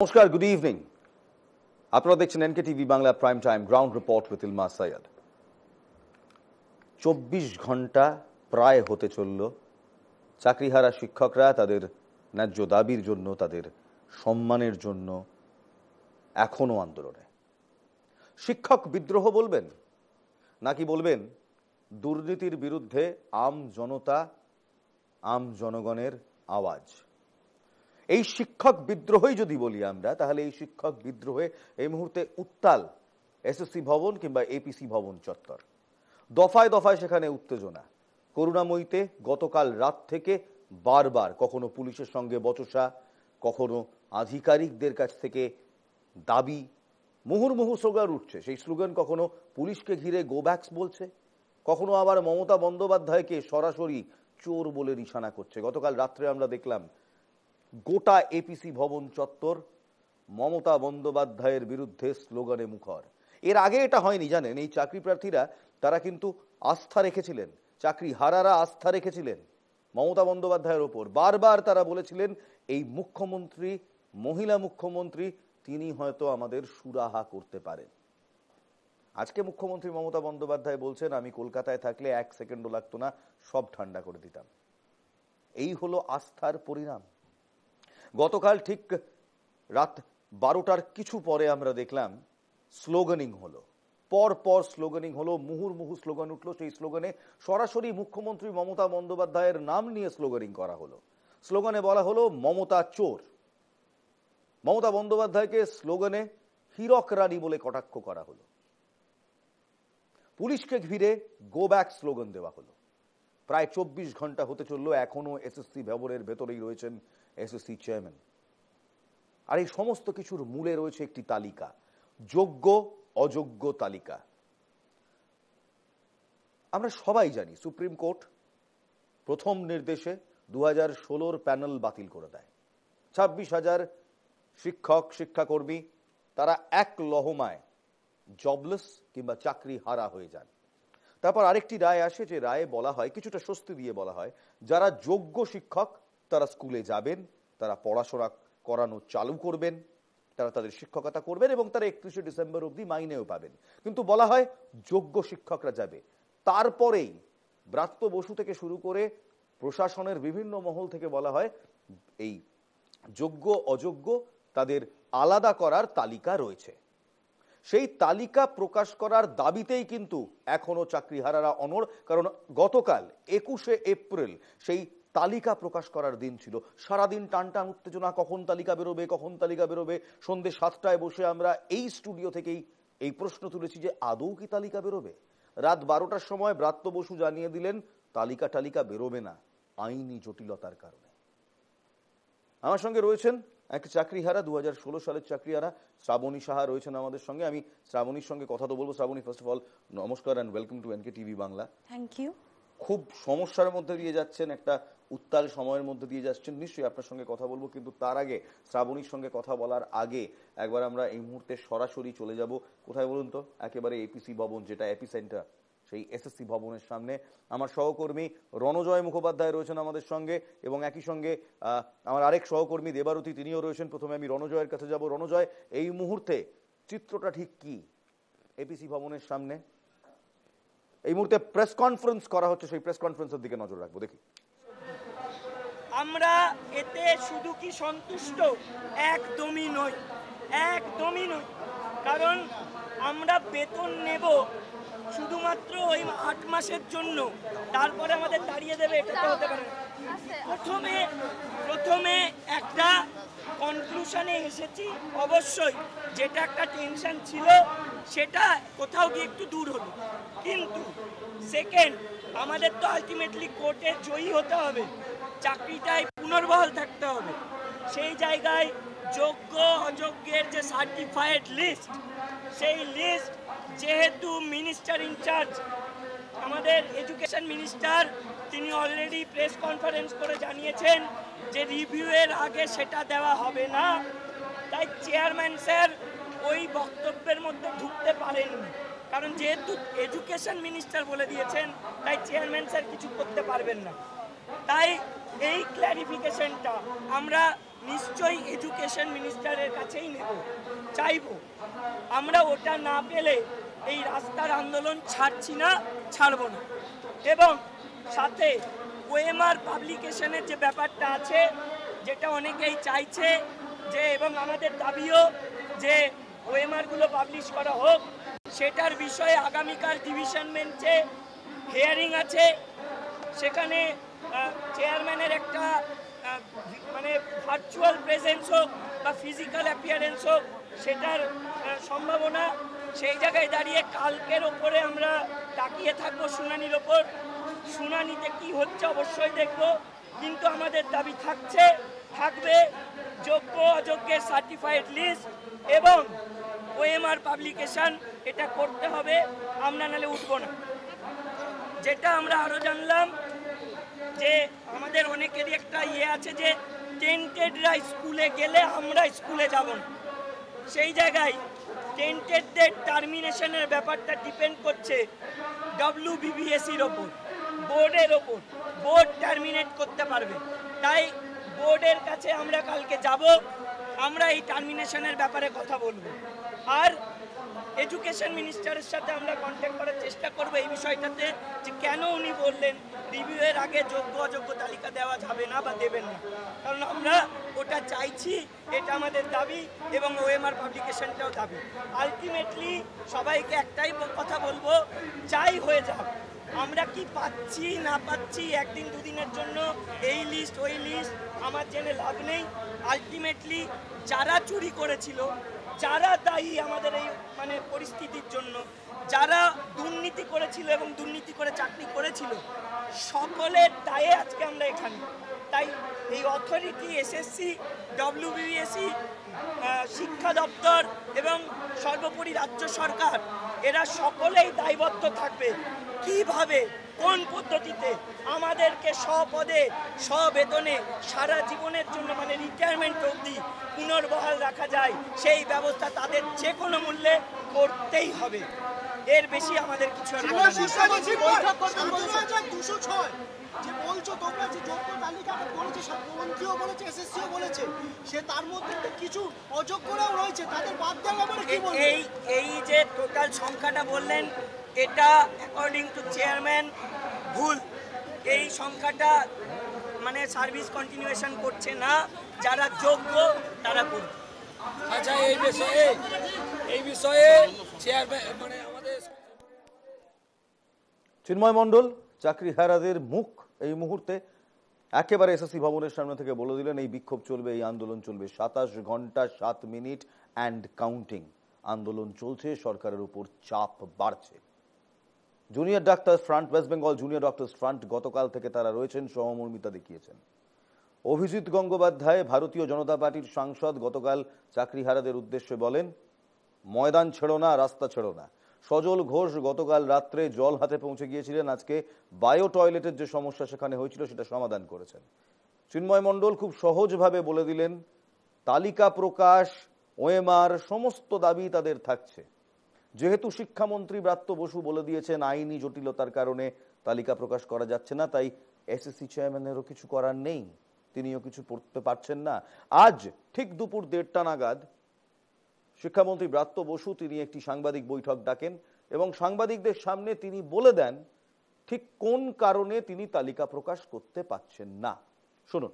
নমস্কার, good evening. আপনারা দেখছেন NK TV Bangla prime time ground report with Ilma Syed. 24 ঘন্টা প্রায় হতে চলল চাকরিহারা শিক্ষকরা তাদের ন্যায্য দাবির জন্য, তাদের সম্মানের জন্য এখনো আন্দোলনে। শিক্ষক বিদ্রোহ বলবেন নাকি বলবেন দুর্নীতির বিরুদ্ধে আম জনতা, আম জনগণের আওয়াজ? এই শিক্ষক বিদ্রোহই যদি বলি আমরা, তাহলে এই শিক্ষক বিদ্রোহে এই মুহূর্তে উত্তাল এসএসসি ভবন কিংবা এপিসি ভবন চত্বর। দফায় দফায় সেখানে উত্তেজনা। করুণাময়ীতে গতকাল রাত থেকে বারবার কখনো পুলিশের সঙ্গে বচসা, কখনো আধিকারিকদের কাছ থেকে দাবি, মুহুর্মুহু স্লোগান উঠছে। সেই স্লোগান কখনো পুলিশকে ঘিরে গো ব্যাকস বলছে, কখনো আবার মমতা বন্দ্যোপাধ্যায়কে সরাসরি চোর বলে নিশানা করছে। গতকাল রাত্রে আমরা দেখলাম গোটা এপিসি ভবন চত্বর মমতা বন্দ্যোপাধ্যায়ের বিরুদ্ধে স্লোগানে মুখর। এর আগে এটা হয়নি, জানেন। এই চাকরি প্রার্থীরা তারা কিন্তু আস্থা রেখেছিলেন, চাকরি হারারা আস্থা রেখেছিলেন মমতা বন্দ্যোপাধ্যায়ের ওপর। বারবার তারা বলেছিলেন এই মুখ্যমন্ত্রী, মহিলা মুখ্যমন্ত্রী, তিনি হয়তো আমাদের সুরাহা করতে পারেন। আজকে মুখ্যমন্ত্রী মমতা বন্দ্যোপাধ্যায় বলছেন, আমি কলকাতায় থাকলে 1 সেকেন্ডও লাগতো না, সব ঠান্ডা করে দিতাম। এই হলো আস্থার পরিণাম। গতকাল ঠিক রাত 12টার কিছু পরে আমরা দেখলাম স্লোগানিং হলো, পর স্লোগানিং হলো, মুহুর্মুহু স্লোগান উঠলো। সেই স্লোগানে সরাসরি মুখ্যমন্ত্রী মমতা বন্দ্যোপাধ্যায়ের নাম নিয়ে স্লোগানিং করা হলো। স্লোগানে বলা হলো মমতা চোর। মমতা বন্দ্যোপাধ্যায়কে স্লোগানে হীরক রানী বলে কটাক্ষ করা হলো। পুলিশকে ঘিরে গো ব্যাক স্লোগান দেওয়া হলো। প্রায় 24 ঘন্টা হতে চললো, এখনো এসএসসি ভবনের ভেতরেই রয়েছেন এসএসসি চেয়ারম্যান। আর এই সমস্ত কিছুর মূলে রয়েছে একটি তালিকা, যোগ্য অযোগ্য তালিকা। আমরা সবাই জানি সুপ্রিম কোর্ট প্রথম নির্দেশে 2016 প্যানেল বাতিল করে দেয়। 26,000 শিক্ষক শিক্ষাকর্মী তারা এক লহমায় জবলেস কিংবা চাকরি হারা হয়ে যান। তারপর আরেকটি রায় আসে, যে রায়ে বলা হয়, কিছুটা স্বস্তি দিয়ে বলা হয়, যারা যোগ্য শিক্ষক তারা স্কুলে যাবেন, তারা পড়াশোনা করানো চালু করবেন, তারা তাদের শিক্ষকতা করবেন এবং তারা 31শে ডিসেম্বর অবধি মাইনেও পাবেন। কিন্তু বলা হয় যোগ্য শিক্ষকরা যাবে। তারপরেই ব্রাত্য বসু থেকে শুরু করে প্রশাসনের বিভিন্ন মহল থেকে বলা হয় এই যোগ্য অযোগ্য তাদের আলাদা করার তালিকা রয়েছে। সেই তালিকা প্রকাশ করার দাবিতেই কিন্তু এখনো চাকরিহারারা অনড়। কারণ গতকাল 21শে এপ্রিল সেই তালিকা প্রকাশ করার দিন ছিল। সারাদিন টানটান উত্তেজনা, কখন তালিকা বেরোবে, কখন তালিকা বেরোবে। সন্ধ্যে 7টায় বসে আমরা এই স্টুডিও থেকেই এই প্রশ্ন তুলেছি যে আদৌ কি তালিকা বেরোবে। রাত 12টার সময় ব্রাত্য বসু জানিয়ে দিলেন তালিকা বেরোবে না, আইনি জটিলতার কারণে। আমার সঙ্গে রয়েছেন এক চাকরিহারা, 2016 সালের চাকরিহারা শ্রাবণী সাহা রয়েছেন আমাদের সঙ্গে। আমি শ্রাবণীর সঙ্গে কথা তো বলবো। শ্রাবণী, ফার্স্ট অফ অল নমস্কার and welcome to NK TV Bangla. Thank you. খুব সমস্যার মধ্যে দিয়ে যাচ্ছেন, একটা উত্তাল সময়ের মধ্যে দিয়ে যাচ্ছেন, নিশ্চয়ই আপনার সঙ্গে কথা বলবো। কিন্তু তার আগে, শ্রাবণীর সঙ্গে কথা বলার আগে একবার আমরা এই মুহূর্তে সরাসরি চলে যাব কোথায় বলুন তো, একেবারে এপিসি ভবন, যেটা এপিসেন্টার, সেই এসএসসি ভবনের সামনে। আমার সহকর্মী রণজয় মুখোপাধ্যায় রয়েছেন আমাদের সঙ্গে এবং একই সঙ্গে আমার আরেক সহকর্মী দেবারতী, তিনিও রয়েছেন। প্রথমে আমি রণজয়ের কাছে যাব। রণজয়, এই মুহূর্তে চিত্রটা ঠিক কি এপিসি ভবনের সামনে? এই মুহূর্তে প্রেস কনফারেন্স করা হচ্ছে, সেই প্রেস কনফারেন্সের দিকে নজর রাখবো। দেখি আমরা এতে শুধু কি সন্তুষ্ট? একদমই নই, একদমই নই। কারণ আমরা বেতন নেব শুধুমাত্র ওই 8 মাসের জন্য, তারপরে আমাদের দাঁড়িয়ে দেবে, এটা তো হতে পারে না। প্রথমে একটা কনক্লুশনে এসেছি, অবশ্যই যেটা একটা টেনশন ছিল সেটা কোথাও গিয়ে একটু দূর হলো। কিন্তু সেকেন্ড, আমাদের তো আলটিমেটলি কোর্টে জয়ী হতে হবে, চাকরিটায় পুনর্বহাল থাকতে হবে। সেই জায়গায় যোগ্য অযোগ্যের যে সার্টিফাইড লিস্ট, সেই লিস্ট যেহেতু মিনিস্টার ইনচার্জ আমাদের এডুকেশন মিনিস্টার, তিনি অলরেডি প্রেস কনফারেন্স করে জানিয়েছেন যে রিভিউয়ের আগে সেটা দেওয়া হবে না। তাই চেয়ারম্যান স্যার ওই বক্তব্যের মধ্যে ঢুকতে পারেননি, কারণ যেহেতু এডুকেশন মিনিস্টার বলে দিয়েছেন, তাই চেয়ারম্যান স্যার কিছু করতে পারবেন না। তাই এই ক্ল্যারিফিকেশনটা আমরা নিশ্চয়ই এডুকেশন মিনিস্টারের কাছেই নেব, চাইব। আমরা ওটা না পেলে এই রাস্তার আন্দোলন ছাড়ছি না, ছাড়ব না। এবং সাথে ওএমআর পাবলিকেশনের যে ব্যাপারটা আছে, যেটা অনেকেই চাইছে যে, এবং আমাদের দাবিও যে ওএমআরগুলো পাবলিশ করা হোক, সেটার বিষয়ে আগামীকাল ডিভিশন বেঞ্চে হিয়ারিং আছে। সেখানে চেয়ারম্যানের একটা মানে ভার্চুয়াল প্রেজেন্স হোক বা ফিজিক্যাল অ্যাপিয়ারেন্স হোক, সেটার সম্ভাবনা। সেই জায়গায় দাঁড়িয়ে কালকের ওপরে আমরা তাকিয়ে থাকবো শুনানির ওপর। শুনানিতে কি হচ্ছে অবশ্যই দেখব, কিন্তু আমাদের দাবি থাকবে যোগ্য অযোগ্যের সার্টিফাইড লিস্ট এবং ওএমআর পাবলিকেশন, এটা করতে হবে। আমরা নালে উঠবো না। যেটা আমরা আরও জানলাম যে আমাদের অনেকেরই একটা আছে যে টেন্টেডরা স্কুলে গেলে আমরা স্কুলে যাব না। সেই জায়গায় টেন্টেডদের টার্মিনেশনের ব্যাপারটা ডিপেন্ড করছে WBBSEর ওপর, বোর্ডের ওপর। বোর্ড টার্মিনেট করতে পারবে। তাই বোর্ডের কাছে আমরা কালকে যাব, আমরা এই টার্মিনেশনের ব্যাপারে কথা বলবো। আর এডুকেশন মিনিস্টারের সাথে আমরা কন্ট্যাক্ট করার চেষ্টা করব এই বিষয়টাতে, যে কেন উনি বললেন রিভিউয়ের আগে যোগ্য অযোগ্য তালিকা দেওয়া যাবে না বা দেবেন না। কারণ আমরা ওটা চাইছি, এটা আমাদের দাবি, এবং ওএমআর পাবলিকেশনটাও দাবি। আলটিমেটলি সবাইকে একটাই কথা বলবো, যাই হয়ে যাক, আমরা কি পাচ্ছি না পাচ্ছি একদিন দুদিনের জন্য এই লিস্ট ওই লিস্ট আমার জেনে লাভ নেই। আলটিমেটলি যারা চুরি করেছিল, যারা দায়ী আমাদের এই মানে পরিস্থিতির জন্য, যারা দুর্নীতি করেছিল এবং দুর্নীতি করে চাকরি করেছিল, সকলের দায়ে আজকে আমরা এখানে। তাই এই অথরিটি, SSC, WBBSE, শিক্ষা দপ্তর এবং সর্বোপরি রাজ্য সরকার, এরা সকলেই দায়বদ্ধ থাকবে কিভাবে, কোন পদ্ধতিতে আমাদেরকে স্বপদে স্ববেতনে সারা জীবনের জন্য মানে রিটায়ারমেন্ট অবধি পুনর্বহাল রাখা যায়, সেই ব্যবস্থা তাদের যে কোনো মূল্যে করতেই হবে। এর বেশি আমাদের কিছু আর বলার নেই। যে বলছো তোমরা যে যোগ্য তালিকাটা করেছে, মন্ত্রীও বলেছে, SSCও বলেছে, সে তার মধ্যে কিছু অযোগ্যরাও রয়েছে, তাদের বাদ দেওয়ার ব্যাপারে কি বলবেন? এই যে টোটাল সংখ্যাটা বললেন, এটা অ্যাকর্ডিং টু চেয়ারম্যান ভুল। এই সংখ্যাটা মানে সার্ভিস কন্টিনিউয়েশন করছে না, যারা যোগ্য তারা করবে। আচ্ছা, এই বিষয়ে চেয়ারম্যান মানে আমাদের চিন্ময় মণ্ডল চাকরিহারাদের মুখ এই মুহূর্তে একেবারে SSC ভবনের সামনে থেকে বলে দিলেন এই বিক্ষোভ চলবে, এই আন্দোলন চলবে 27 ঘন্টা 7 মিনিট অ্যান্ড কাউন্টিং। আন্দোলন চলছে, সরকারের উপর চাপ বাড়ছে। Junior doctor front, West Bengal junior doctors front গতকাল থেকে তারা রয়েছেন, সহমর্মিতা দেখিয়েছেন। অভিজিৎ গঙ্গোপাধ্যায় ভারতীয় জনতা পার্টির সাংসদ গতকাল চাকরিহারাদের উদ্দেশ্যে বলেন, ময়দান ছেড়ো না, রাস্তা ছেড়ো না। সজল ঘোষ গতকাল রাত্রে জল হাতে পৌঁছে গিয়েছিলেন, আজকে বায়ো টয়লেটের যে সমস্যা সেখানে হয়েছিল সেটা সমাধান করেছেন। চিন্ময় মণ্ডল খুব সহজভাবে বলে দিলেন তালিকা প্রকাশ, ওএমআর সমস্ত দাবি তাদের থাকছে। যেহেতু শিক্ষামন্ত্রী ব্রাত্য বসু বলে দিয়েছেন আইনি জটিলতার কারণে তালিকা প্রকাশ করা যাচ্ছে না, তাই SSC চেয়ারম্যানেরও কিছু করার নেই, তিনিও কিছু পড়তে পারছেন না। আজ ঠিক দুপুর 1:30 নাগাদ শিক্ষামন্ত্রী ব্রাত্য বসু তিনি একটি সাংবাদিক বৈঠক ডাকেন এবং সাংবাদিকদের সামনে তিনি বলে দেন ঠিক কোন কারণে তিনি তালিকা প্রকাশ করতে পারছেন না। শুনুন।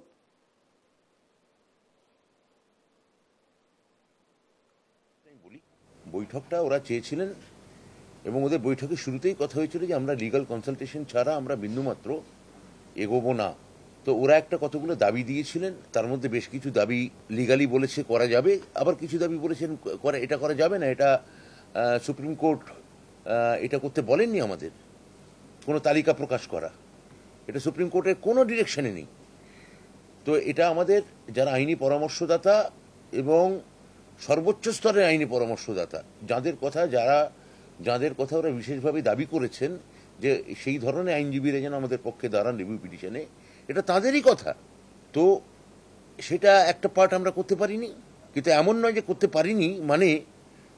বৈঠকটা ওরা চেয়েছিলেন এবং ওদের বৈঠকের শুরুতেই কথা হয়েছিল যে আমরা লিগাল কনসালটেশন ছাড়া আমরা বিন্দুমাত্র এগোবো না। তো ওরা একটা কতগুলো দাবি দিয়েছিলেন, তার মধ্যে বেশ কিছু দাবি লিগালি বলেছে করা যাবে, আবার কিছু দাবি বলেছেন এটা করা যাবে না, এটা সুপ্রিম কোর্ট এটা করতে বলেননি আমাদের, কোনো তালিকা প্রকাশ করা, এটা সুপ্রিম কোর্টের কোনো ডিরেকশনে নেই। তো এটা আমাদের যারা আইনি পরামর্শদাতা এবং সর্বোচ্চ স্তরের আইনি পরামর্শদাতা যাদের কথা ওরা বিশেষভাবে দাবি করেছেন যে সেই ধরনের আইনজীবীরা যেন আমাদের পক্ষে দাঁড়ান রিভিউ পিটিশনে, এটা তাদেরই কথা। তো সেটা একটা পার্ট আমরা করতে পারিনি, কিন্তু এমন নয় যে করতে পারিনি মানে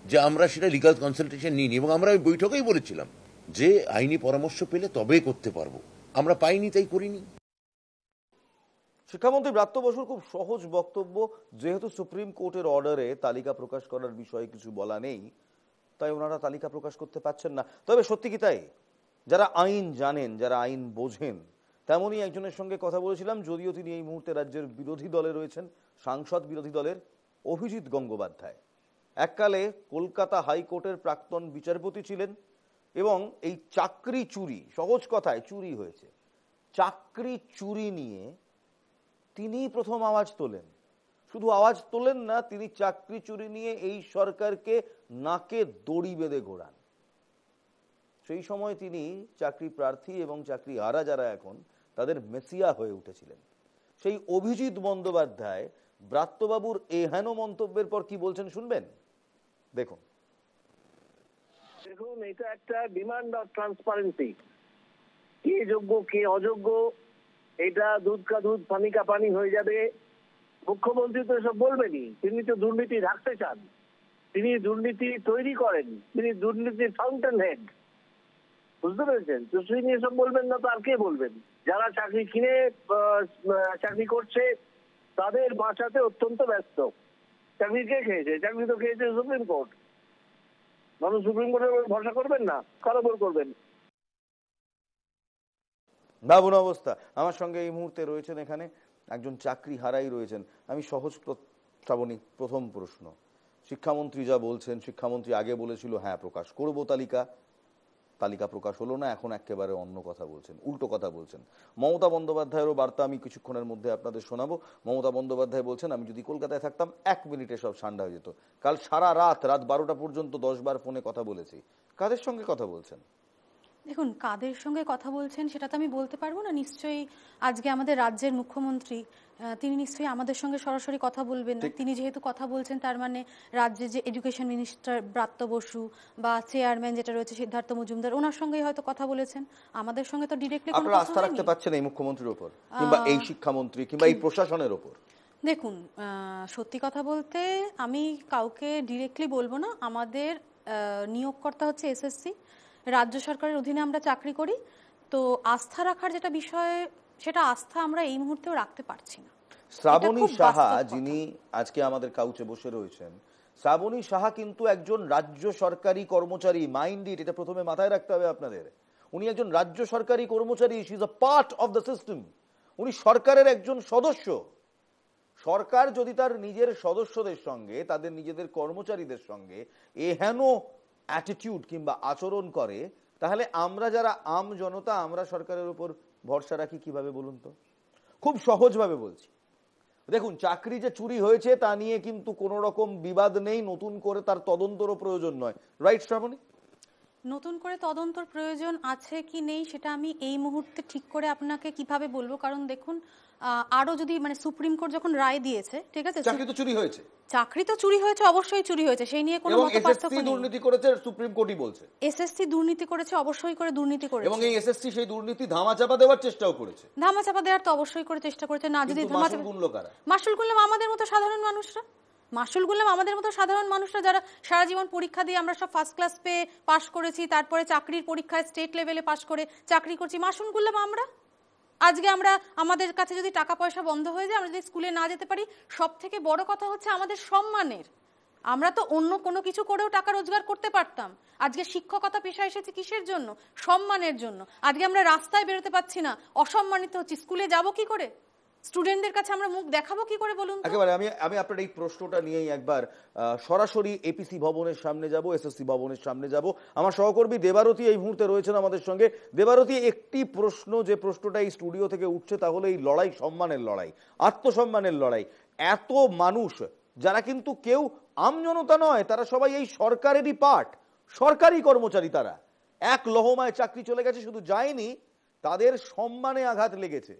যে আমরা সেটা লিগাল কনসালটেশন নিইনি। এবং আমরা ওই বৈঠকেই বলেছিলাম যে আইনি পরামর্শ পেলে তবেই করতে পারবো, আমরা পাইনি তাই করিনি। শিক্ষামন্ত্রী ব্রাত্য বসুর খুব সহজ বক্তব্য, যেহেতু সুপ্রিম কোর্টের অর্ডারে তালিকা প্রকাশ করার বিষয়ে কিছু বলা নেই, তাই ওনারা তালিকা প্রকাশ করতে পারছেন না। তবে সত্যি কি তাই? যারা আইন জানেন, যারা আইন বোঝেন, তেমনই একজনের সঙ্গে কথা বলেছিলাম, যদিও তিনি এই মুহূর্তে রাজ্যের বিরোধী দলে রয়েছেন, সাংসদ বিরোধী দলের অভিজিৎ গঙ্গোপাধ্যায়। এককালে কলকাতা হাইকোর্টের প্রাক্তন বিচারপতি ছিলেন এবং এই চাকরি চুরি, সহজ কথায় চুরি হয়েছে, চাকরি চুরি নিয়ে তিনি প্রথম আওয়াজ তোলেন। শুধু আওয়াজ তোলেন না, তিনি চাকরি চুরি নিয়ে এই সরকারকে নাকে দড়ি বেঁধে ঘোরান। সেই সময় তিনি চাকরি প্রার্থী এবং চাকরি হারা যারা এখন, তাদের মেসিয়া হয়ে উঠেছিলেন। সেই অভিজিৎ বন্দ্যোপাধ্যায় ব্রাত্যবাবুর এহেন মন্তব্যের পর কি বলছেন শুনবেন, দেখুন। দেখুন, এটা একটা ডিমান্ড অফ ট্রান্সপারেন্সি। কে যোগ্য কে অযোগ্য, এটা দুধ কা দুধ পানি কা পানি হয়ে যাবে। মুখ্যমন্ত্রী তো এসব বলবেনই, তিনি তো দুর্নীতি রাখতে চান, তিনি দুর্নীতি তৈরি করেন, তিনি দুর্নীতির ফাউন্টেন হেড, বুঝতে পেরেছেন? তো তিনি এসব বলবেন না তো আর কে বলবেন? যারা চাকরি কিনে চাকরি করছে তাদের বাঁচাতে অত্যন্ত ব্যস্ত। চাকরি কে খেয়েছে? চাকরি তো খেয়েছে সুপ্রিম কোর্ট। মানুষ সুপ্রিম কোর্টের উপর ভরসা করবেন না, কার উপর করবেন? ভাবুন অবস্থা। আমার সঙ্গে এই মুহূর্তে রয়েছেন এখানে একজন চাকরি হারাই রয়েছেন। আমি সহজ শ্রাবণী, প্রথম প্রশ্ন, শিক্ষামন্ত্রী যা বলছেন, শিক্ষামন্ত্রী আগে বলেছিল হ্যাঁ প্রকাশ করব তালিকা, তালিকা প্রকাশ হলো না, এখন একেবারে অন্য কথা বলছেন, উল্টো কথা বলছেন। মমতা বন্দ্যোপাধ্যায়েরও বার্তা আমি কিছুক্ষণের মধ্যে আপনাদের শোনাবো। মমতা বন্দ্যোপাধ্যায় বলছেন, আমি যদি কলকাতায় থাকতাম 1 মিনিটে সব ঠান্ডা হয়ে যেত। কাল সারা রাত 12টা পর্যন্ত 10 বার ফোনে কথা বলেছি। কাদের সঙ্গে কথা বলছেন? দেখুন, কাদের সঙ্গে কথা বলছেন সেটা তো আমি বলতে পারবো না। নিশ্চয়ই আজকে আমাদের রাজ্যের মুখ্যমন্ত্রী, তিনি নিশ্চয়ই আমাদের সঙ্গে সরাসরি কথা বলবেন না। তিনি যেহেতু কথা বলছেন, তার মানে রাজ্যের যে এডুকেশন মিনিস্টার ব্রাত্য বসু বা চেয়ারম্যান যেটা রয়েছে সিদ্ধার্থ মজুমদার, ওনার সঙ্গেই হয়তো কথা বলেছেন। আমাদের সঙ্গে তো ডিরেক্টলি কোনো কথা হয়নি। আপনারা আস্থা রাখতে পারছেন এই মুখ্যমন্ত্রীর উপর কিংবা এই শিক্ষামন্ত্রী কিংবা এই প্রশাসনের উপর? দেখুন, সত্যি কথা বলতে আমি কাউকে ডিরেক্টলি বলবো না। আমাদের নিয়োগকর্তা হচ্ছে এসএসসি, রাজ্য সরকারের অধীনে আমরা চাকরি করি। তো আস্থা রাখার যেটা বিষয়, সেটা আস্থা আমরা এই মুহূর্তেও রাখতে পারছি না। শ্রাবণী সাহা, যিনি আজকে আমাদের কাউচে বসে রয়েছেন, শ্রাবণী সাহা কিন্তু একজন রাজ্য সরকারি কর্মচারী। মাইন্ড ইট, এটা প্রথমে মাথায় রাখতে হবে আপনাদের। উনি একজন রাজ্য সরকারি কর্মচারী, she is a part of the system. উনি সরকারের একজন সদস্য। সরকার যদি তার নিজের সদস্যদের সঙ্গে, তাদের নিজেদের কর্মচারীদের সঙ্গে এহেন অ্যাটিটিউড কিংবা আচরণ করে, তাহলে আমরা যারা আম জনতা, আমরা সরকারের উপর ভরসা রাখি কিভাবে বলুন তো? খুব সহজভাবে বলছি, দেখুন, চাকরি যে চুরি হয়েছে তা নিয়ে কিন্তু কোনো রকম বিবাদ নেই, নতুন করে তার তদন্তরও প্রয়োজন নয়। রাইট শ্রাবণী? নতুন করে তদন্তর প্রয়োজন আছে কি নেই সেটা আমি এই মুহূর্তে ঠিক করে আপনাকে কিভাবে বলবো। কারণ দেখুন, আরো যদি সুপ্রিম কোর্ট যখন রায় দিয়েছে, ঠিক আছে, চাকরি তো চুরি হয়েছে, চাকরি তো চুরি হয়েছে, অবশ্যই চুরি হয়েছে, সেই নিয়ে কোনো মতপার্থক্য নেই। দুর্নীতি করেছে সুপ্রিম কোর্টই বলছে। এসএসসি দুর্নীতি করেছে, অবশ্যই করে দুর্নীতি করেছে, এবং এই এসএসসি সেই দুর্নীতি ধামাচাপা দেওয়ার চেষ্টাও করেছে। ধামাচাপা দেওয়ার তো অবশ্যই করে চেষ্টা করেছে। না যদি ধামাচাপা, মাসুল গুনলাম আমাদের মতো সাধারণ মানুষরা, মাসুল গুনলাম আমাদের মতো সাধারণ মানুষরা, যারা সারা জীবন পরীক্ষা দিয়ে আমরা সব ফার্স্ট ক্লাস পেয়ে পাশ করেছি, তারপরে চাকরির পরীক্ষায় স্টেট লেভেলে পাশ করে চাকরি করছি, মাসুল গুনলাম আমরা। আজকে আমরা, আমাদের কাছে যদি টাকা পয়সা বন্ধ হয়ে যায়, আমরা যদি স্কুলে না যেতে পারি, সব থেকে বড় কথা হচ্ছে আমাদের সম্মানের। আমরা তো অন্য কোনো কিছু করেও টাকা রোজগার করতে পারতাম। আজকে শিক্ষকতা পেশা এসেছে কিসের জন্য? সম্মানের জন্য। আজকে আমরা রাস্তায় বেরোতে পারছি না, অসম্মানিত হচ্ছি, স্কুলে যাব কি করে, স্টুডেন্টদের কাছে আমরা মুখ দেখাবো কি করে বলুন? একেবারে আমি আপনার এই প্রশ্নটা নিয়েই একবার সরাসরি এপিসি ভবনের সামনে যাব, এসএসসি ভবনের সামনে যাব। আমার সহকর্মী দেবারতী এই মুহূর্তে রয়েছেন আমাদের সঙ্গে। দেবারতী, একটি প্রশ্ন, যে প্রশ্নটা এই স্টুডিও থেকে উঠছে, তাহলে এই লড়াই সম্মানের লড়াই, আত্মসম্মানের লড়াই। এত মানুষ যারা কিন্তু কেউ আমজনতা নয়, তারা সবাই এই সরকারেরই পার্ট, সরকারি কর্মচারী, তারা এক লহমায় চাকরি চলে গেছে। শুধু যায়নি, তাদের সম্মানে আঘাত লেগেছে,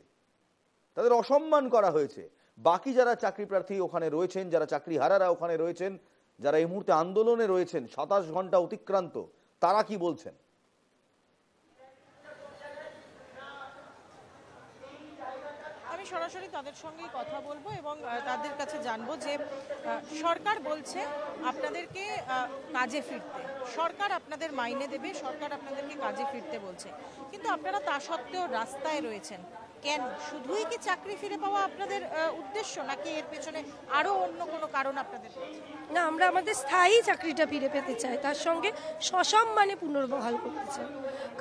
তাদের অসম্মান করা হয়েছে। বাকি যারা চাকরি প্রার্থী ওখানে রয়েছেন, যারা চাকরি হারারা ওখানে রয়েছেন, যারা এই মুহূর্তে আন্দোলনে রয়েছেন, 27 ঘন্টা অতিক্রান্ত, তারা কি বলছেন? আমি সরাসরি তাদের সঙ্গেই কথা বলবো এবং তাদের কাছে জানবো যে সরকার বলছে আপনাদেরকে কাজে ফিরতে, সরকার আপনাদের মাইনে দেবে, সরকার আপনাদেরকে কাজে ফিরতে বলছে, কিন্তু আপনারা তা সত্ত্বেও রাস্তায় রয়েছেন। কেন? শুধুই কি চাকরি ফিরে পাওয়া আপনাদের উদ্দেশ্য, নাকি এর পেছনে আরো অন্য কোনো কারণ আপনাদের? না, আমরা আমাদের স্থায়ী চাকরিটা ফিরে পেতে চাই, তার সঙ্গে সসম্মানে পুনর্বহাল করতে চাই।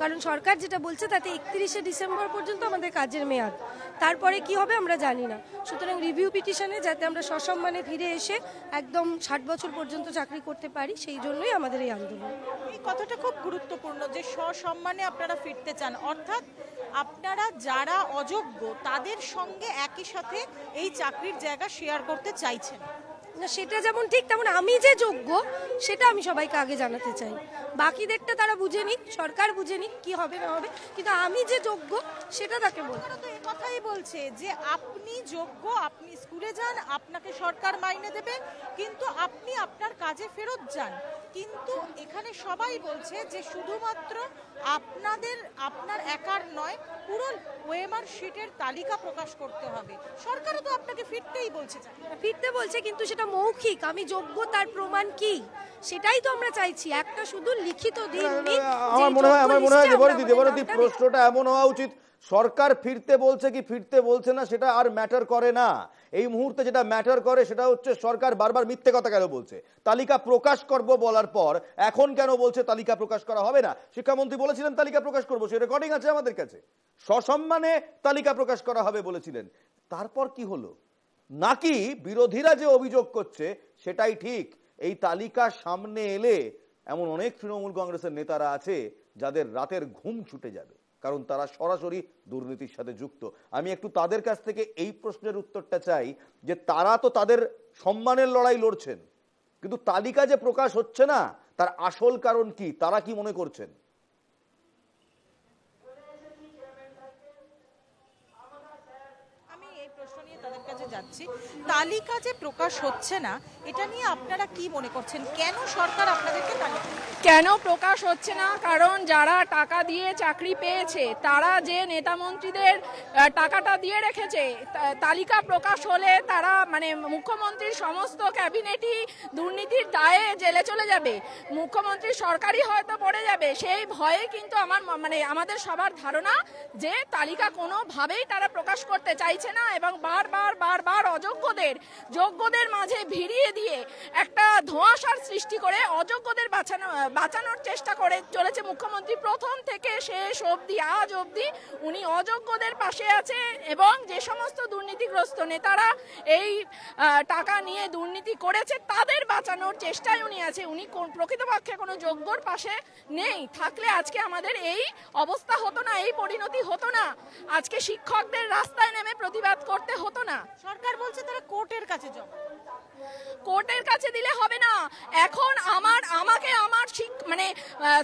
কারণ সরকার যেটা বলছে তাতে 31শে ডিসেম্বর পর্যন্ত আমাদের কাজের মেয়াদ, তারপরে কি হবে আমরা জানি না। সুতরাং রিভিউ পিটিশনে যাতে আমরা সসম্মানে ফিরে এসে একদম 60 বছর পর্যন্ত চাকরি করতে পারি, সেই জন্যই আমাদের এই আন্দোলন। এই কথাটা খুব গুরুত্বপূর্ণ যে সসম্মানে আপনারা ফিরতে চান, অর্থাৎ আপনারা যারা অযোগ্য তাদের সঙ্গে একই সাথে এই চাকরির জায়গা শেয়ার করতে চাইছেন না। সেটা যেমন ঠিক, তেমন আমি যে যোগ্য সেটা আমি সবাইকে আগে জানাতে চাই। বাকিদেরটা তারা বুঝে নিক, সরকার বুঝে নিক কি হবে না হবে, কিন্তু আমি যে যোগ্য সেটা তাকে বলবো। তো এই কথাই বলছে যে আপনি যোগ্য, আপনি স্কুলে যান, আপনাকে সরকার মাইনে দেবে, কিন্তু আপনি আপনার কাজে ফেরত যান। কিন্তু এখানে সবাই বলছে যে শুধুমাত্র আপনার একার নয়, পুরো ওএমআর শিটের তালিকা প্রকাশ করতে হবে। সরকারও তো আপনাকে ফিরতেই বলছে, ফিরতে বলছে, কিন্তু সেটা মৌখিক। আমি যোগ্য তার প্রমাণ কি সেটাই তো আমরা চাইছি, একটা শুধু লিখিত দিন। আমার মনে হয় দেবরতী প্রশ্নটা এমন হওয়া উচিত, সরকার ফিরতে বলছে কি ফিরতে বলছে না সেটা আর ম্যাটার করে না। এই মুহূর্তে যেটা ম্যাটার করে সেটা হচ্ছে সরকার বারবার মিথ্যে কথা কেন বলছে। তালিকা প্রকাশ করব বলার পর এখন কেন বলছে তালিকা প্রকাশ করা হবে না? শিক্ষামন্ত্রী বলেছিলেন তালিকা প্রকাশ করবো, সে রেকর্ডিং আছে আমাদের কাছে, সসম্মানে তালিকা প্রকাশ করা হবে বলেছিলেন। তারপর কি হলো? নাকি বিরোধীরা যে অভিযোগ করছে সেটাই ঠিক? এই তালিকা সামনে এলে এমন অনেক তৃণমূল কংগ্রেসের নেতারা আছে যাদের রাতের ঘুম ছুটে যাবে, কারণ তারা সরাসরি দুর্নীতির সাথে যুক্ত। আমি একটু তাদের কাছ থেকে এই প্রশ্নের উত্তরটা চাই যে তারা তো তাদের সম্মানের লড়াই লড়ছেন, কিন্তু তালিকা যে প্রকাশ হচ্ছে না তার আসল কারণ কি, তারা কি মনে করছেন? তাদের কাছে যাচ্ছি, তালিকা যে প্রকাশ হচ্ছে না এটা নিয়ে আপনারা কি মনে করছেন? কেন সরকার আপনাদেরকে কেন প্রকাশ হচ্ছে না? কারণ যারা টাকা দিয়ে চাকরি পেয়েছে তারা যে নেতা মন্ত্রীদের টাকাটা দিয়ে রেখেছে, তালিকা প্রকাশ হলে তারা মানে মুখ্যমন্ত্রীর সমস্ত ক্যাবিনেটই দুর্নীতির দায়ে জেলে চলে যাবে, মুখ্যমন্ত্রীর সরকারি হয়তো পড়ে যাবে। সেই ভয়ে কিন্তু আমাদের সবার ধারণা যে তালিকা কোনোভাবেই তারা প্রকাশ করতে চাইছে না, এবং বারবার যোগ্যদের মাঝে ভিড়িয়ে দিয়ে একটা ধোঁয়াশার সৃষ্টি করে অযোগ্যদের বাঁচানোর চেষ্টা করে চলেছে মুখ্যমন্ত্রী। প্রথম থেকে শেষ অবধি, আজ অবধি উনি অযোগ্যদের পাশে আছে, এবং যে সমস্ত দুর্নীতিগ্রস্ত নেতারা এই টাকা নিয়ে দুর্নীতি করেছে তাদের বাঁচানোর চেষ্টায় উনি আছে। উনি প্রকৃতপক্ষে কোনো যোগ্যর পাশে নেই। থাকলে আজকে আমাদের এই অবস্থা হতো না, এই পরিণতি হতো না, আজকে শিক্ষকদের রাস্তায় নেমে প্রতিবাদ করতে হতো না। সরকার বলছে তারা কোর্টের কাছে জমা, কোর্টের কাছে দিলে হবে না। এখন আমাকে আমার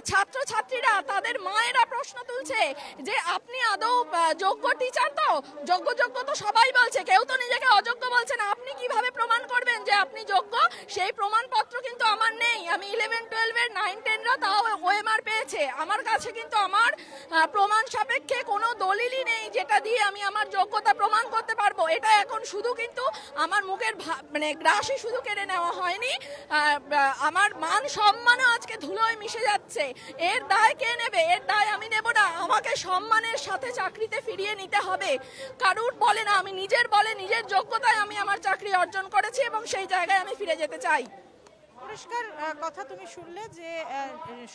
ছাত্রছাত্রীরা, তাদের মায়েরা প্রশ্ন তুলছে যে আপনি আদৌ যোগ্য টিচার? তো যোগ্য তো সবাই বলছে, কেউ তো নিজেকে অযোগ্য বলছে না। আপনি কিভাবে প্রমাণ করবেন যে আপনি যোগ্য? সেই প্রমাণপত্র কিন্তু আমার নেই। আমি 11, 12, 9, 10রা তাও ওএমআর পেয়েছে, আমার কাছে কিন্তু আমার প্রমাণ সাপেক্ষে কোনো দলিলই নেই যেটা দিয়ে আমি আমার যোগ্যতা প্রমাণ করতে পারবো। এটা এখন শুধু কিন্তু আমার মুখের গ্রাসই শুধু কেড়ে নেওয়া হয়নি, আমার মান সম্মানও আজকে ধুলোয় মিশে যাচ্ছে। এর দায় কে নেবে? এর দায় আমি নেব না। আমাকে সম্মানের সাথে চাকরিতে ফিরিয়ে নিতে হবে। কারুর বলে না, আমি নিজের যোগ্যতায় আমি আমার চাকরি অর্জন করেছি এবং সেই জায়গায় আমি ফিরে যেতে চাই। পরিষ্কার কথা তুমি শুনলে যে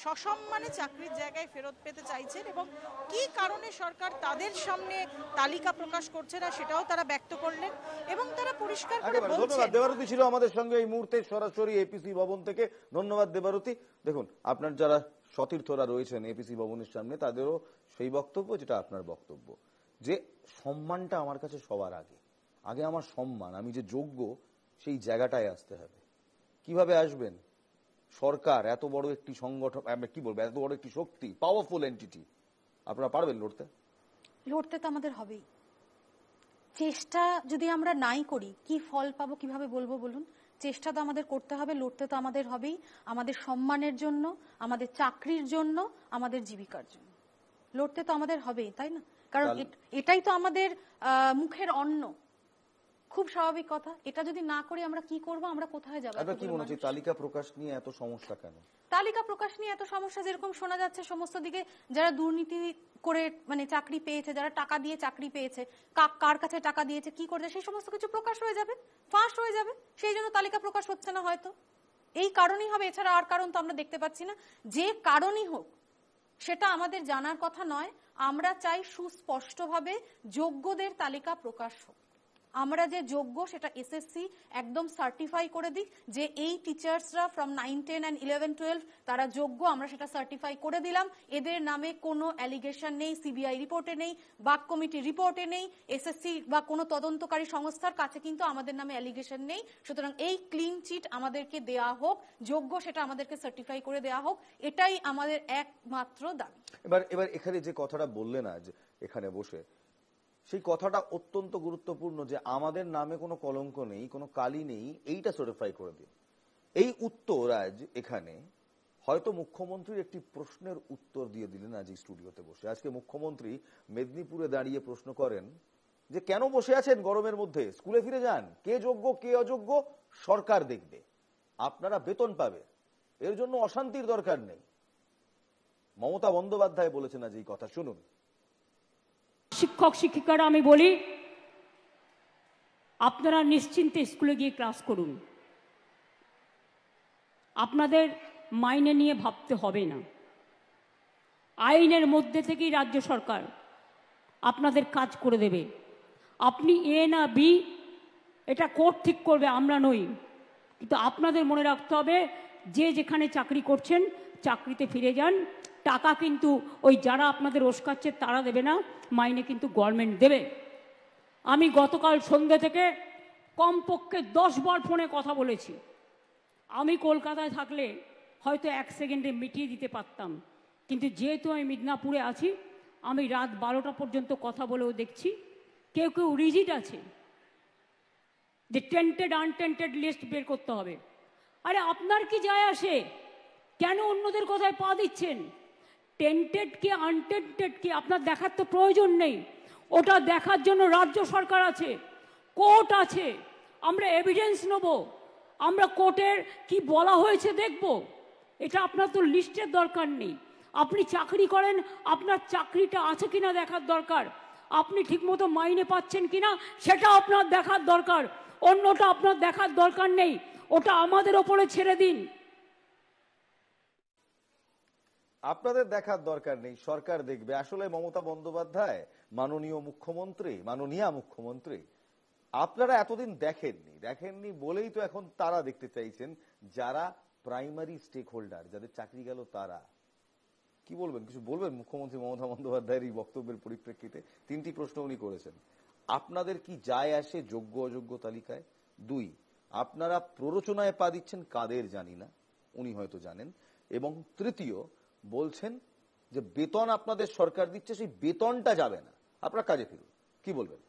সসম্মানে চাকরির জায়গায় ফেরত পেতে চাইছেন, এবং কি কারণে সরকার তাদের সামনে তালিকা প্রকাশ করছে না সেটাও তারা ব্যক্ত করলেন, এবং তারা পরিষ্কার করে বলছেন। ধন্যবাদ। দেবারতী ছিল আমাদের সঙ্গে এই মুহূর্তে সরাসরি এপিসি ভবন থেকে। ধন্যবাদ দেবারতী। দেখুন, আপনার যারা সতীর্থরা রয়েছেন এপিসি ভবনের সামনে তাদেরও সেই বক্তব্য যেটা আপনার বক্তব্য, যে সম্মানটা আমার কাছে সবার আগে আমার সম্মান, আমি যে যোগ্য সেই জায়গাটায় আসতে হবে। কিভাবে আসবেন? সরকার এত বড় একটি সংগঠন, কি বলবো, এত বড় একটি শক্তি, পাওয়ারফুল এন্টিটি, আপনারা পারবেন লড়তে তো আমাদের হবেই। চেষ্টা যদি আমরা নাই করি কি ফল পাবো কিভাবে বলবো বলুন? চেষ্টা তো আমাদের করতে হবে, লড়তে তো আমাদের হবেই, আমাদের সম্মানের জন্য, আমাদের চাকরির জন্য, আমাদের জীবিকার জন্য লড়তে তো আমাদের হবেই, তাই না? কারণ এটাই তো আমাদের মুখের অন্ন। খুব স্বাভাবিক কথা। এটা যদি না করি আমরা কি করব, আমরা কোথায় যাব? আপনার কি মনে হচ্ছে তালিকা প্রকাশ নিয়ে এত সমস্যা কেন? তালিকা প্রকাশ নিয়ে এত সমস্যা যেরকম শোনা যাচ্ছে সমস্ত দিকে যারা দুর্নীতি করে মানে চাকরি পেয়েছে, যারা টাকা দিয়ে চাকরি পেয়েছে, কার কাছে টাকা দিয়েছে, কি করেছে, সেই সমস্ত কিছু প্রকাশ হয়ে যাবে, ফাঁস হয়ে যাবে। সেই জন্য তালিকা প্রকাশ হচ্ছে না হয়তো, এই কারণেই হবে। এছাড়া আর কারণ তো আমরা দেখতে পাচ্ছি না। যে কারণই হোক সেটা আমাদের জানার কথা নয়। আমরা চাই সুস্পষ্টভাবে যোগ্যদের তালিকা প্রকাশ হোক। আমরা যে যোগ্য সেটা এসএসসি একদম সার্টিফাই করে দিক যে এই টিচার্সরা ফ্রম 9, 10 and 11, 12 তারা যোগ্য, আমরা সেটা সার্টিফাই করে দিলাম। এদের নামে কোনো অ্যালিগেশন নেই, সিবিআই রিপোর্টে নেই, বাক কমিটি রিপোর্টে নেই, এসএসসি বা কোনো তদন্তকারী সংস্থার কাছে কিন্তু আমাদের নামে অ্যালিগেশন নেই। সুতরাং এই ক্লিন চিট আমাদেরকে দেয়া হোক, যোগ্য সেটা আমাদেরকে সার্টিফাই করে দেয়া হোক, এটাই আমাদের একমাত্র দাবি। এবার এখানে যে কথাটা বললেন আজ এখানে বসে, সেই কথাটা অত্যন্ত গুরুত্বপূর্ণ যে আমাদের নামে কোনো কলঙ্ক নেই, কোনো কালি নেই, এইটা সার্টিফাই করে দিন। এই উত্তর আজ এখানে হয়তো মুখ্যমন্ত্রীর একটি প্রশ্নের উত্তর দিয়ে দিলেন আজ এই স্টুডিওতে বসে। আজকে মুখ্যমন্ত্রী মেদিনীপুরে দাঁড়িয়ে প্রশ্ন করেন যে কেন বসে আছেন গরমের মধ্যে, স্কুলে ফিরে যান, কে যোগ্য কে অযোগ্য সরকার দেখবে, আপনারা বেতন পাবে, এর জন্য অশান্তির দরকার নেই। মমতা বন্দ্যোপাধ্যায় বলেছেন আজ এই কথা, শুনুন। শিক্ষক শিক্ষিকারা আমি বলি আপনারা নিশ্চিন্তে স্কুলে গিয়ে ক্লাস করুন, আপনাদের মাইনে নিয়ে ভাবতে হবে না। আইনের মধ্যে থেকেই রাজ্য সরকার আপনাদের কাজ করে দেবে। আপনি এ না বি এটা কোর্ট ঠিক করবে, আমরা নই। কিন্তু আপনাদের মনে রাখতে হবে যে যেখানে চাকরি করছেন চাকরিতে ফিরে যান। টাকা কিন্তু ওই যারা আপনাদের ওস্কাচ্ছে তারা দেবে না, মাইনে কিন্তু গভর্নমেন্ট দেবে। আমি গতকাল সন্ধ্যে থেকে কমপক্ষে 10 বার ফোনে কথা বলেছি। আমি কলকাতায় থাকলে হয়তো 1 সেকেন্ডে মিটিয়ে দিতে পারতাম, কিন্তু যেহেতু আমি মিদনাপুরে আছি আমি রাত 12টা পর্যন্ত কথা বলেও দেখছি কেউ কেউ রিজিড আছে যে টেন্টেড আনটেন্টেড লিস্ট বের করতে হবে। আরে আপনার কি যায় আসে? কেন অন্যদের কথায় পা দিচ্ছেন? টেন্টেড কি আনটেন্টেড কি আপনার দেখার তো প্রয়োজন নেই। ওটা দেখার জন্য রাজ্য সরকার আছে, কোর্ট আছে, আমরা এভিডেন্স নেব, আমরা কোর্টের কি বলা হয়েছে দেখব। এটা আপনার তো লিস্টের দরকার নেই। আপনি চাকরি করেন, আপনার চাকরিটা আছে কিনা দেখার দরকার, আপনি ঠিকমতো মাইনে পাচ্ছেন কিনা সেটা আপনার দেখার দরকার, অন্যটা আপনার দেখার দরকার নেই। ওটা আমাদের ওপরে ছেড়ে দিন। আপনাদের দেখার দরকার নেই, সরকার দেখবে। আসলে মমতা বন্দ্যোপাধ্যায় মাননীয় মুখ্যমন্ত্রী আপনারা এতদিন দেখেননি বলেই তো এখন তারা দেখতে চাইছেন, যারা প্রাইমারি স্টেক হোল্ডার, যাদের চাকরি গেল তারা। কি বলবেন, কিছু বলবেন মুখ্যমন্ত্রী মমতা বন্দ্যোপাধ্যায়ের এই বক্তব্যের পরিপ্রেক্ষিতে? 3টি প্রশ্ন উনি করেছেন। আপনাদের কি যায় আসে যোগ্য অযোগ্য তালিকায়? 2, আপনারা প্ররোচনায় পা দিচ্ছেন কাদের জানি না, উনি হয়তো জানেন। এবং 3, বলছেন যে বেতন আপনাদের সরকার দিচ্ছে, সেই বেতনটা যাবে না, আপনারা কাজে ফিরুন। কি বলবেন?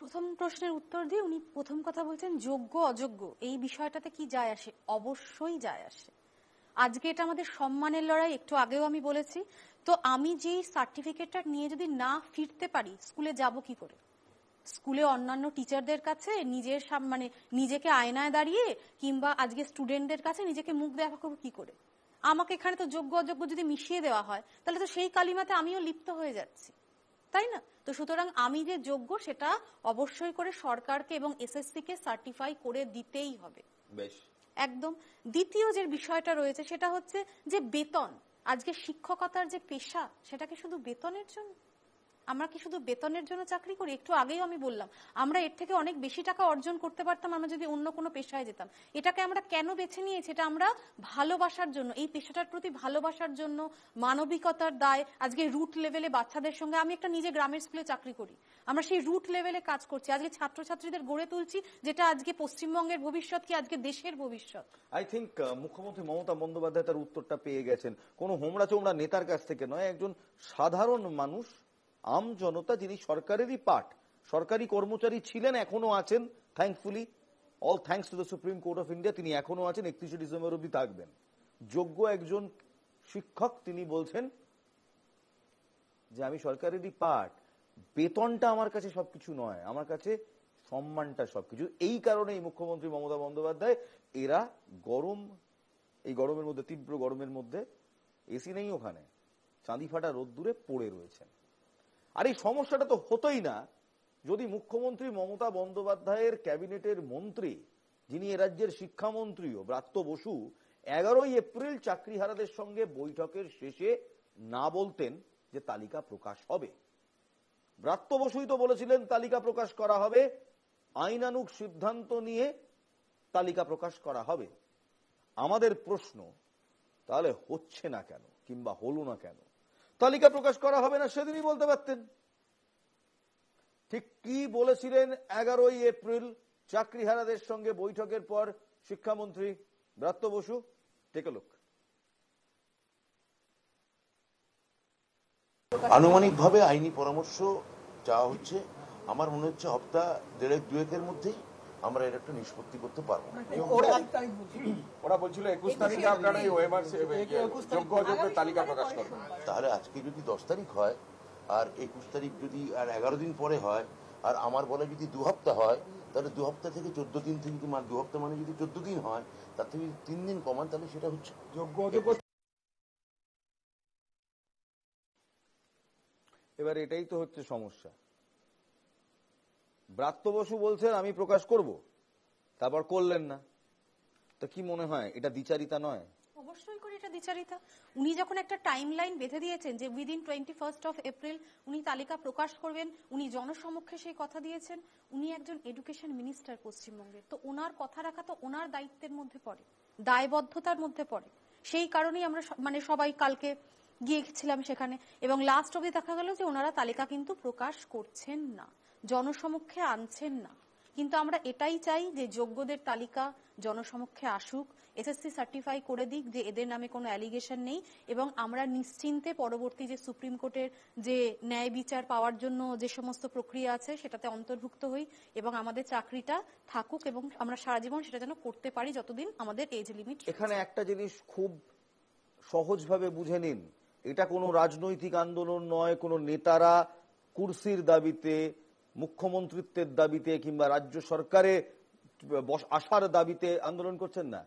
প্রথম প্রশ্নের উত্তর দিয়ে উনি প্রথম কথা বলছেন যোগ্য অযোগ্য এই বিষয়টাতে কি যায় আসে? অবশ্যই যায় আসে। আজকে এটা আমাদের সম্মানের লড়াই, একটু আগেও আমি বলেছি। তো আমি যেই সার্টিফিকেটটা নিয়ে যদি না ফিরতে পারি, স্কুলে যাব কি করে? স্কুলে অন্যান্য টিচারদের কাছে নিজেকে আয়নায় দাঁড়িয়ে কিংবা আজকে স্টুডেন্টদের কাছে নিজেকে মুখ দেখাবো কি করে? আমাকে এখানে তো যোগ্য অযোগ্য যদি মিশিয়ে দেওয়া হয় তাহলে তো সেই কালিমাতে আমিও লিপ্ত হয়ে যাচ্ছি, তাই না? তো সুতরাং আমি যে যোগ্য সেটা অবশ্যই করে সরকারকে এবং এসএসসি কে সার্টিফাই করে দিতেই হবে। বেশ, একদম। দ্বিতীয় যে বিষয়টা রয়েছে সেটা হচ্ছে যে বেতন। আজকে শিক্ষকতার যে পেশা, সেটাকে শুধু বেতনের জন্য? আমরা কি শুধু বেতনের জন্য চাকরি করি? একটু আগেই আমি বললাম আমরা এর থেকে অনেক বেশি টাকা অর্জন করতে পারতাম আমরা যদি অন্য কোনো পেশায় যেতাম। এটাকে আমরা কেন বেছে নিয়েছি? এটা আমরা ভালোবাসার জন্য, এই পেশাটার প্রতি ভালোবাসার জন্য, মানবিকতার দায়। আজকে রুট লেভেলে বাচ্চাদের সঙ্গে, আমি একটা নিজে গ্রামের স্কুলে চাকরি করি, আমরা সেই রুট লেভেলে কাজ করছি। আজকে ছাত্রছাত্রীদের গড়ে তুলছি, যেটা আজকে পশ্চিমবঙ্গের ভবিষ্যৎ, কি আজকে দেশের ভবিষ্যৎ। আই থিঙ্ক মুখ্যমন্ত্রী মমতা বন্দ্যোপাধ্যায় তার উত্তরটা পেয়ে গেছেন। কোনো হোমড়া চোমড়া নেতার কাছ থেকে নয়, একজন সাধারণ মানুষ, আম জনতা, যিনি সরকারেরই পার্ট, সরকারি কর্মচারী ছিলেন, এখনো আছেন, thankfully, all thanks to the supreme court of India, তিনি এখনো আছেন, 31শে ডিসেম্বর অব্দি থাকবেন। যোগ্য একজন শিক্ষক, তিনি বলছেন যে আমি সরকারেরই পার্ট, বেতনটা আমার কাছে সবকিছু নয়, আমার কাছে সম্মানটা সবকিছু। এই কারণেই মুখ্যমন্ত্রী মমতা বন্দ্যোপাধ্যায় এরা এই গরমের মধ্যে, তীব্র গরমের মধ্যে এসি নেই ওখানে, চাঁদি ফাটা রোদ্দুরে পড়ে রয়েছেন। আর এই সমস্যাটা তো হতোই না যদি মুখ্যমন্ত্রী মমতা বন্দ্যোপাধ্যায়ের ক্যাবিনেটের মন্ত্রী, যিনি এ রাজ্যের শিক্ষামন্ত্রীও, ব্রাত্য বসু 11ই এপ্রিল চাকরিহারাদের সঙ্গে বৈঠকের শেষে না বলতেন যে তালিকা প্রকাশ হবে। ব্রাত্য বসুই তো বলেছিলেন তালিকা প্রকাশ করা হবে, আইনানুগ সিদ্ধান্ত নিয়ে তালিকা প্রকাশ করা হবে। আমাদের প্রশ্ন, তাহলে হচ্ছে না কেন, কিংবা হলো না কেন? তালিকা প্রকাশ করা হবে না সেদিনই বলতে পারতেন। ঠিক কি বলেছিলেন 11ই এপ্রিল চাকরিহারাদের সঙ্গে বৈঠকের পর শিক্ষামন্ত্রী Bratya Basu? Take a look. আনুমানিকভাবে আইনি পরামর্শ চাওয়া হচ্ছে। আমার মনে হচ্ছে সপ্তাহ দেড়েক দুয়েকের মধ্যেই আমরা এর একটা নিষ্পত্তি করতে পারবো। ওরা বলছিল 21 তারিখে আপনারা এই ওএমআর যোগ্য অযোগ্যের তালিকা প্রকাশ করবেন। তাহলে আজকে যদি 10 তারিখ হয় আর 21 তারিখ যদি আর 11 দিন পরে হয়, আর আমার বলে যদি 2 হপ্তাহ হয়, তাহলে 2 হপ্তাহ থেকে 14 দিন থেকে 2 হপ্তাহ মানে যদি 14 দিন হয়, তার থেকে 3 দিন কমান, তাহলে সেটা হচ্ছে যোগ্য অযোগ্য। এবার এটাই তো হচ্ছে সমস্যা। ব্রাত্য বসু বলছেন আমি প্রকাশ করব, তারপর করলেন না। তা কি মনে হয় এটা দ্বিচারিতা নয়? অবশ্যই করে এটা দ্বিচারিতা। উনি যখন একটা টাইম লাইন বেঁধে দিয়েছেন যে উইদিন 21 এপ্রিল উনি তালিকা প্রকাশ করবেন, উনি জনসমক্ষে সেই কথা দিয়েছেন। উনি একজন এডুকেশন মিনিস্টার পশ্চিমবঙ্গের, তো ওনার কথা রাখা তো ওনার দায়িত্বের মধ্যে পড়ে, দায়বদ্ধতার মধ্যে পড়ে। সেই কারণেই আমরা সবাই কালকে গিয়েছিলাম সেখানে, এবং লাস্ট অবধি দেখা গেল যে ওনারা তালিকা কিন্তু প্রকাশ করছেন না, জনসমক্ষে আনছেন না। কিন্তু আমরা এটাই চাই যে যোগ্যদের তালিকা জনসমক্ষে আসুক, এসএসসি সার্টিফাই করে দিক যে এদের নামে কোনো অ্যালিগেশন নেই, এবং আমরা নিশ্চিন্তে পরবর্তী যে সুপ্রিম কোর্টের যে ন্যায় বিচার পাওয়ার জন্য যে সমস্ত প্রক্রিয়া আছে সেটাতে অন্তর্ভুক্ত হই, এবং আমাদের চাকরিটা থাকুক, এবং আমরা সারা জীবন সেটা যেন করতে পারি যতদিন আমাদের এজ লিমিট। এখানে একটা জিনিস খুব সহজভাবে বুঝে নিন, এটা কোনো রাজনৈতিক আন্দোলন নয়, কোনো নেতারা কুর্সির দাবিতে, মুখ্যমন্ত্রিত্বের দাবিতে কিংবা রাজ্য সরকারে আসার দাবিতে আন্দোলন করছেন না।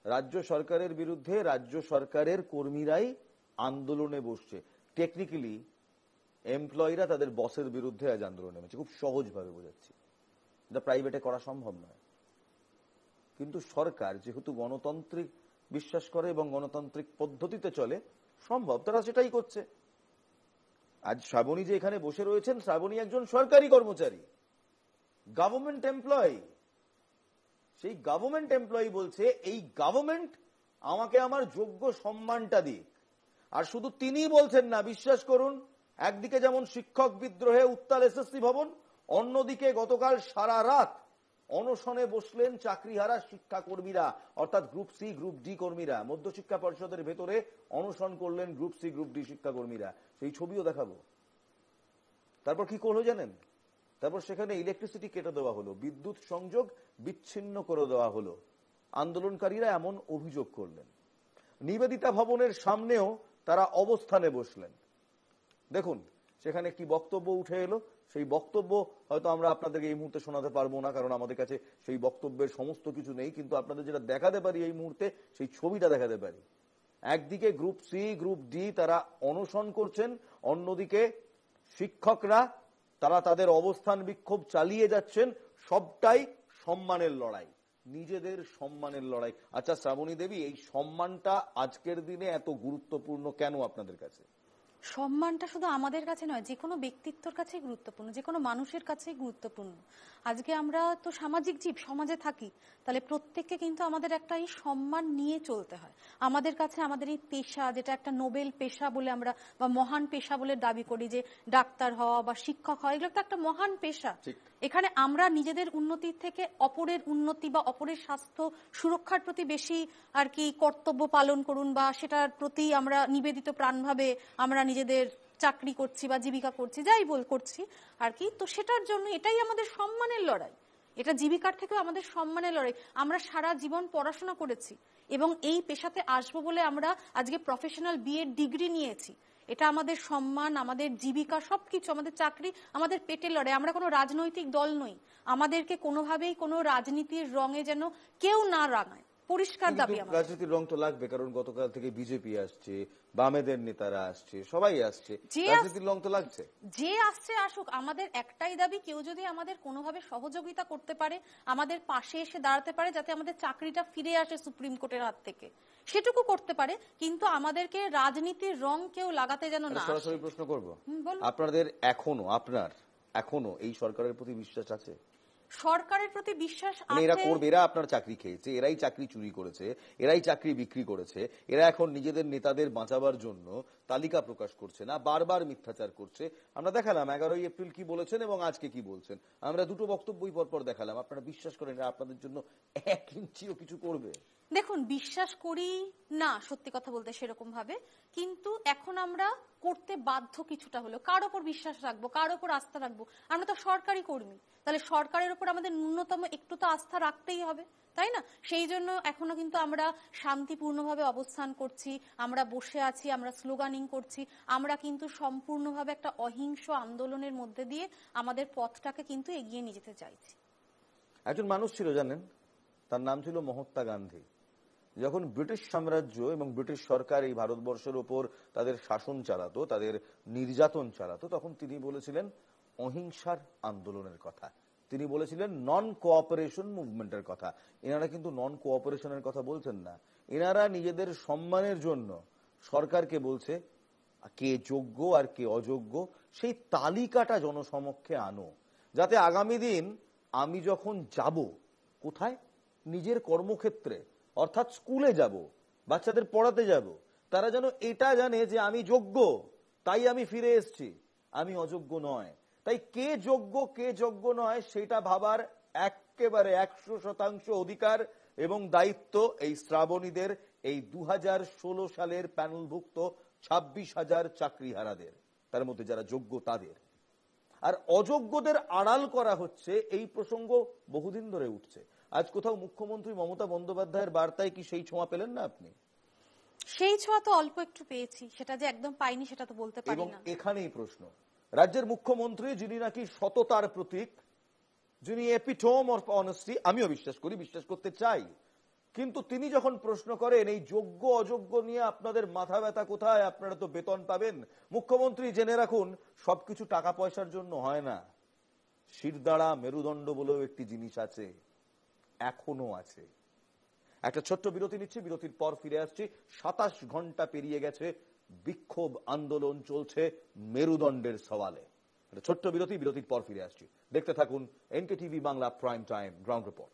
রাজ্য সরকারের বিরুদ্ধে রাজ্য সরকারের কর্মীরাই আন্দোলনে বসছে। টেকনিক্যালি এমপ্লয়িরা তাদের বসের বিরুদ্ধে আজ আন্দোলনে নেমেছে। খুব সহজভাবে বোঝাচ্ছি, এটা প্রাইভেটে করা সম্ভব নয়। কিন্তু সরকার যেহেতু গণতান্ত্রিক বিশ্বাস করে এবং গণতান্ত্রিক পদ্ধতিতে চলে, সম্ভব, তারা সেটাই করছে। আজ শ্রাবণী যে এখানে বসে রয়েছেন, শ্রাবণী একজন সরকারি কর্মচারী, গভর্নমেন্ট এমপ্লয়ি। সেই গভর্নমেন্ট এমপ্লয়ি বলছে এই গভর্নমেন্ট আমাকে আমার যোগ্য সম্মানটা দিক। আর শুধু তিনিই বলছেন না, বিশ্বাস করুন, একদিকে যেমন শিক্ষক বিদ্রোহে উত্তাল এসএসসি ভবন, অন্যদিকে গতকাল সারা রাত অনশনে বসলেন চাকরিহারা শিক্ষাকর্মীরা, অর্থাৎ গ্রুপ সি গ্রুপ ডি কর্মীরা। মধ্যশিক্ষা পরিষদের ভেতরে অনশন করলেন গ্রুপ সি গ্রুপ ডি শিক্ষাকর্মীরা, সেই ছবিও দেখাবো। তারপর কি করলো জানেন? তারপর সেখানে ইলেকট্রিসিটি কেটে দেওয়া হলো, বিদ্যুৎ সংযোগ বিচ্ছিন্ন করে দেওয়া হলো। আন্দোলনকারীরা এমন অভিযোগ করলেন। নিবেদিতা ভবনের সামনেও তারা অবস্থানে বসলেন। দেখুন সেখানে কি বক্তব্য উঠে এলো। সেই বক্তব্য হয়তো আমরা আপনাদেরকে এই মুহূর্তে শোনাতে পারবো না, কারণ আমাদের কাছে সেই বক্তব্যের সমস্ত কিছু নেই, কিন্তু আপনাদের যেটা দেখাতে পারি এই মুহূর্তে, সেই ছবিটা দেখাতে পারি। একদিকে গ্রুপ সি গ্রুপ ডি তারা অনশন করছেন, অন্যদিকে শিক্ষকরা তারা তাদের অবস্থান বিক্ষোভ চালিয়ে যাচ্ছেন। সবটাই সম্মানের লড়াই, নিজেদের সম্মানের লড়াই। আচ্ছা শ্রাবণী দেবী, এই সম্মানটা আজকের দিনে এত গুরুত্বপূর্ণ কেন আপনাদের কাছে? সম্মানটা শুধু আমাদের কাছে নয়, যে কোনো ব্যক্তিত্বর কাছেই গুরুত্বপূর্ণ, যে কোনো মানুষের কাছেই গুরুত্বপূর্ণ। আজকে আমরা তো সামাজিক জীব, সমাজে থাকি, তাহলে প্রত্যেককে কিন্তু আমাদের একটা এই সম্মান নিয়ে চলতে হয়। আমাদের কাছে আমাদের এই পেশা, যেটা একটা নোবেল পেশা বলে আমরা বা মহান পেশা বলে দাবি করি, যে ডাক্তার হওয়া বা শিক্ষক হওয়া, এগুলো তো একটা মহান পেশা। এখানে আমরা নিজেদের উন্নতির থেকে অপরের উন্নতি বা অপরের স্বাস্থ্য সুরক্ষার প্রতি বেশি আর কি কর্তব্য পালন করুন, বা সেটার প্রতি আমরা নিবেদিত প্রাণভাবে আমরা নিজেদের চাকরি করছি বা জীবিকা করছি, যাই করছি আর কি। তো সেটার জন্য এটাই আমাদের সম্মানের লড়াই, এটা জীবিকার থেকেও আমাদের সম্মানের লড়াই। আমরা সারা জীবন পড়াশোনা করেছি এবং এই পেশাতে আসবো বলে আমরা আজকে প্রফেশনাল বিএড ডিগ্রি নিয়েছি। এটা আমাদের সম্মান, আমাদের জীবিকা, সবকিছু, আমাদের চাকরি, আমাদের পেটে লড়ে। আমরা কোনো রাজনৈতিক দল নই, আমাদেরকে কোনোভাবেই কোনো রাজনীতির রঙে যেন কেউ না রাঙায়, পরিষ্কার দাবি আমার। রাজনীতির রং তো লাগবে, কারণ গতকাল থেকে বিজেপি আসছে, বামেদের নেতারা আসছে, সবাই আসছে, রাজনীতির রং তো লাগছে। যে আসছে আসুক, আমাদের একটাই দাবি, কেউ যদি আমাদের কোনোভাবে সহযোগিতা করতে পারে, আমাদের পাশে এসে দাঁড়াতে পারে, যাতে আমাদের চাকরিটা ফিরে আসে সুপ্রিম কোর্টের হাত থেকে, সেটুকু করতে পারে। কিন্তু আমাদেরকে রাজনীতির রং কেউ লাগাতে যেন না। সরাসরি প্রশ্ন করব, আপনাদের এখনো এই সরকারের প্রতি বিশ্বাস আছে? সরকারের প্রতি বিশ্বাস আছে। এরা করবে, এরা আপনার চাকরি খেয়েছে, এরাই চাকরি চুরি করেছে, এরাই চাকরি বিক্রি করেছে, এরা এখন নিজেদের নেতাদের বাঁচাবার জন্য তালিকা প্রকাশ করছে না, বারবার মিথ্যাচার করছে। আমরা দেখালাম 11ই এপ্রিল কি বলেছেন এবং আজকে কি বলছেন, আমরা দুটো বক্তব্যই পরপর দেখালাম। আপনারা বিশ্বাস করেন এরা আপনাদের জন্য 1 ইঞ্চিও কিছু করবে? দেখুন, বিশ্বাস করি না সত্যি কথা বলতে সেরকম ভাবে, কিন্তু এখন আমরা করতে বাধ্য কিছুটা হলো। কার ওপর বিশ্বাস রাখবো, কার ওপর আস্থা রাখবো? আমরা তো সরকারি কর্মী, তাহলে সরকারের উপর আমাদের ন্যূনতম একটু তো আস্থা রাখতেই হবে, তাই না? সেই জন্য এখনো কিন্তু আমরা শান্তিপূর্ণভাবে অবস্থান করছি, আমরা বসে আছি, আমরা স্লোগানিং করছি, আমরা কিন্তু সম্পূর্ণভাবে একটা অহিংস আন্দোলনের মধ্যে দিয়ে আমাদের পথটাকে কিন্তু এগিয়ে নিয়ে যেতে চাইছি। একজন মানুষ ছিল জানেন, তার নাম ছিল মহাত্মা গান্ধী। যখন ব্রিটিশ সাম্রাজ্য এবং ব্রিটিশ সরকার এই ভারতবর্ষের উপর তাদের শাসন চালাতো, তাদের নির্যাতন চালাতো, তখন তিনি বলেছিলেন অহিংসার আন্দোলনের কথা, তিনি বলেছিলেন নন কোঅপারেশন মুভমেন্টের কথা। এনারা কিন্তু নন কোঅপারেশনের কথা বলছেন না, এনারা নিজেদের সম্মানের জন্য সরকারকে বলছে কে যোগ্য আর কে অযোগ্য সেই তালিকাটা জনসমক্ষে আনো, যাতে আগামী দিন আমি যখন যাব কোথায়, নিজের কর্মক্ষেত্রে অর্থাৎ স্কুলে যাব, বাচ্চাদের পড়াতে যাব, তারা যেন এটা জানে যে আমি যোগ্য, তাই আমি ফিরে এসেছি, আমি অযোগ্য নয়। তাই কে যোগ্য কে যোগ্য নয় সেটা ভাবার একেবারে 100% অধিকার এবং দায়িত্ব এই শ্রাবণীদের, এই 2016 সালের প্যানেলভুক্ত 26,000 চাকরিহারাদের, তার মধ্যে যারা যোগ্য তাদের। আর অযোগ্যদের আড়াল করা হচ্ছে, এই প্রসঙ্গ বহুদিন ধরে উঠছে। আজ কোথাও মুখ্যমন্ত্রী মমতা বন্দ্যোপাধ্যায়ের বার্তায় কি সেই ছোঁয়া পেলেন না আপনি? সেই ছোঁয়া তো অল্প একটু পেয়েছি, সেটা যে একদম পাইনি সেটা তো বলতে পারি না। এখানেই প্রশ্ন, রাজ্যের মুখ্যমন্ত্রী যিনি নাকি সততার প্রতীক, যিনি এপিটোম অফ অনেস্টি, আমিও বিশ্বাস করি, বিশ্বাস করতে চাই, কিন্তু তিনি যখন প্রশ্ন করেন এই যোগ্য অযোগ্য নিয়ে আপনাদের মাথা ব্যথা কোথায়, আপনারা তো বেতন পাবেন। মুখ্যমন্ত্রী জেনে রাখুন, সবকিছু টাকা পয়সার জন্য হয় না, শিরদাঁড়া মেরুদণ্ড বলেও একটি জিনিস আছে, এখনো আছে। একটা ছোট্ট বিরতি নিচ্ছি, বিরতির পর ফিরে আসছি। 27 ঘন্টা পেরিয়ে গেছে, বিক্ষোভ আন্দোলন চলছে মেরুদণ্ডের সওয়ালে। একটা ছোট্ট বিরতি, বিরতির পর ফিরে আসছি। দেখতে থাকুন NK TV Bangla prime time ground report.